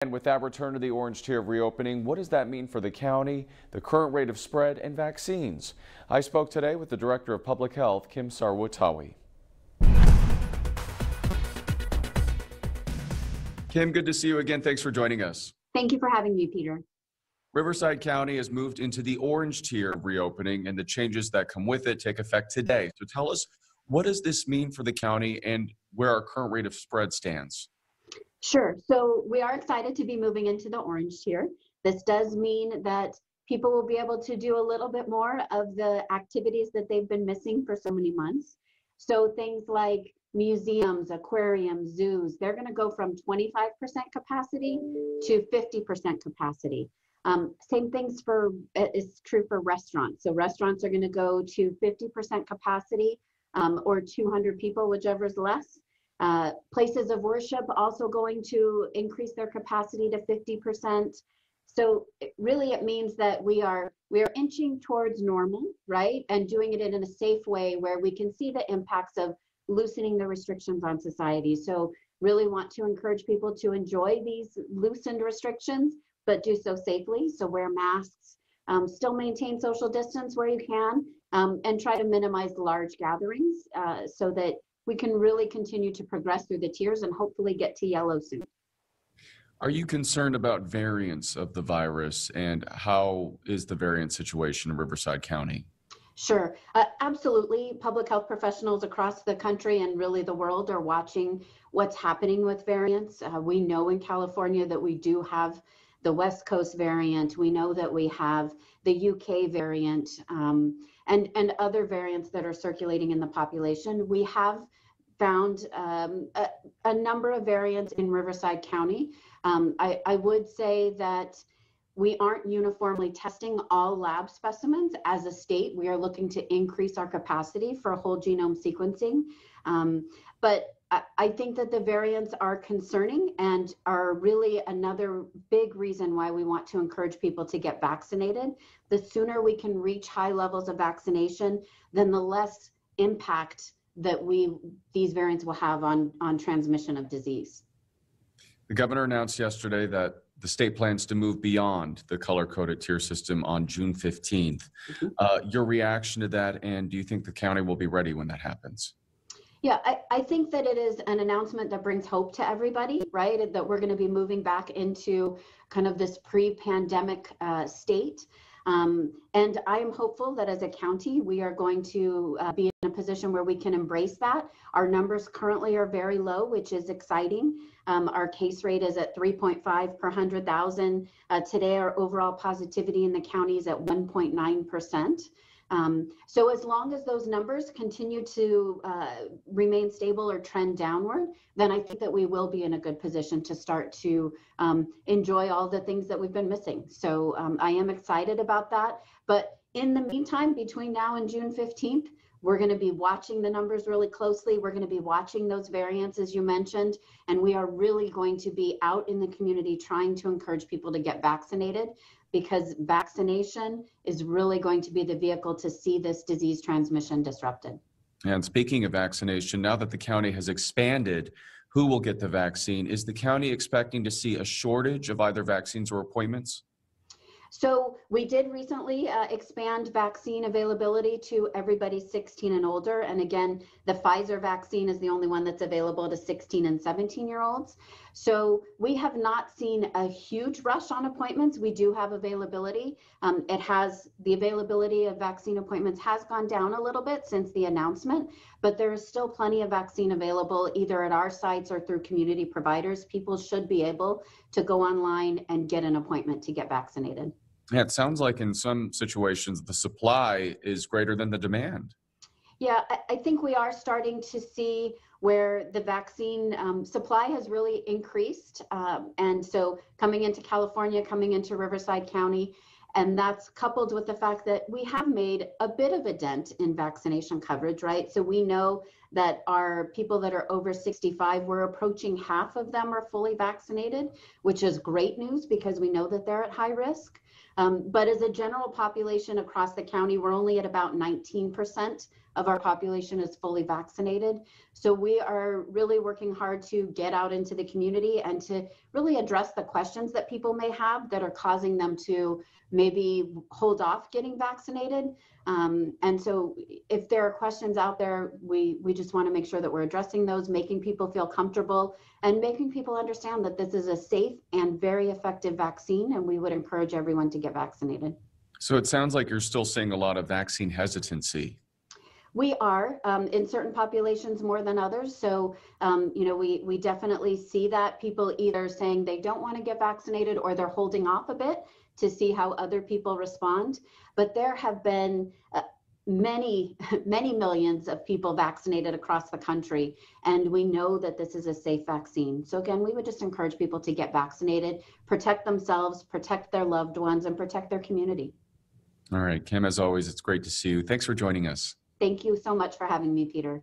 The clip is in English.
And with that return to the orange tier of reopening, what does that mean for the county, the current rate of spread, and vaccines? I spoke today with the Director of Public Health, Kim Saruwatari. Kim, good to see you again. Thanks for joining us. Thank you for having me, Peter. Riverside County has moved into the orange tier of reopening, and the changes that come with it take effect today. So tell us, what does this mean for the county and where our current rate of spread stands? Sure. So we are excited to be moving into the orange tier. This does mean that people will be able to do a little bit more of the activities that they've been missing for so many months. So things like museums, aquariums, zoos, they're going to go from 25% capacity to 50% capacity. Same things is true for restaurants. So restaurants are going to go to 50% capacity or 200 people, whichever is less. Places of worship also going to increase their capacity to 50%. So it means that we are inching towards normal, right? And doing it in a safe way where we can see the impacts of loosening the restrictions on society. So really want to encourage people to enjoy these loosened restrictions, but do so safely. So wear masks, still maintain social distance where you can, and try to minimize large gatherings so that we can really continue to progress through the tiers and hopefully get to yellow soon. Are you concerned about variants of the virus, and how is the variant situation in Riverside County? Sure, absolutely. Public health professionals across the country and really the world are watching what's happening with variants. We know in California that we do have the West Coast variant. We know that we have the UK variant and other variants that are circulating in the population. We have found a number of variants in Riverside County. I would say that we aren't uniformly testing all lab specimens. As a state, we are looking to increase our capacity for whole genome sequencing. But I think that the variants are concerning and are really another big reason why we want to encourage people to get vaccinated. The sooner we can reach high levels of vaccination, then the less impact that these variants will have on transmission of disease. The governor announced yesterday that the state plans to move beyond the color-coded tier system on June 15th. Your reaction to that, and do you think the county will be ready when that happens? Yeah, I think that it is an announcement that brings hope to everybody, right? That we're going to be moving back into kind of this pre-pandemic state. And I am hopeful that as a county, we are going to be in a position where we can embrace that. Our numbers currently are very low, which is exciting. Our case rate is at 3.5 per 100,000. Today, our overall positivity in the county is at 1.9%. So as long as those numbers continue to remain stable or trend downward, then I think that we will be in a good position to start to enjoy all the things that we've been missing. So I am excited about that. But in the meantime, between now and June 15th, we're going to be watching the numbers really closely. We're going to be watching those variants, as you mentioned, and we are really going to be out in the community trying to encourage people to get vaccinated, because vaccination is really going to be the vehicle to see this disease transmission disrupted. And speaking of vaccination, now that the county has expanded who will get the vaccine, is the county expecting to see a shortage of either vaccines or appointments? So we did recently expand vaccine availability to everybody 16 and older. And again, the Pfizer vaccine is the only one that's available to 16 and 17-year-olds. So we have not seen a huge rush on appointments. We do have availability. The availability of vaccine appointments has gone down a little bit since the announcement, but there is still plenty of vaccine available either at our sites or through community providers. People should be able to go online and get an appointment to get vaccinated. Yeah, it sounds like in some situations the supply is greater than the demand. Yeah, I think we are starting to see where the vaccine supply has really increased. And so coming into California, coming into Riverside County, and that's coupled with the fact that we have made a bit of a dent in vaccination coverage, right? So we know that are people that are over 65. We're approaching half of them are fully vaccinated, which is great news because we know that they're at high risk. But as a general population across the county, we're only at about 19% of our population is fully vaccinated. So we are really working hard to get out into the community and to really address the questions that people may have that are causing them to maybe hold off getting vaccinated. And so if there are questions out there, we just want to make sure that we're addressing those, making people feel comfortable and making people understand that this is a safe and very effective vaccine, and we would encourage everyone to get vaccinated. So it sounds like you're still seeing a lot of vaccine hesitancy. We are in certain populations more than others. So, we definitely see that people either saying they don't want to get vaccinated or they're holding off a bit to see how other people respond. But there have been many, many millions of people vaccinated across the country, and we know that this is a safe vaccine. So again, we would just encourage people to get vaccinated, protect themselves, protect their loved ones, and protect their community. All right, Kim, as always, it's great to see you. Thanks for joining us. Thank you so much for having me, Peter.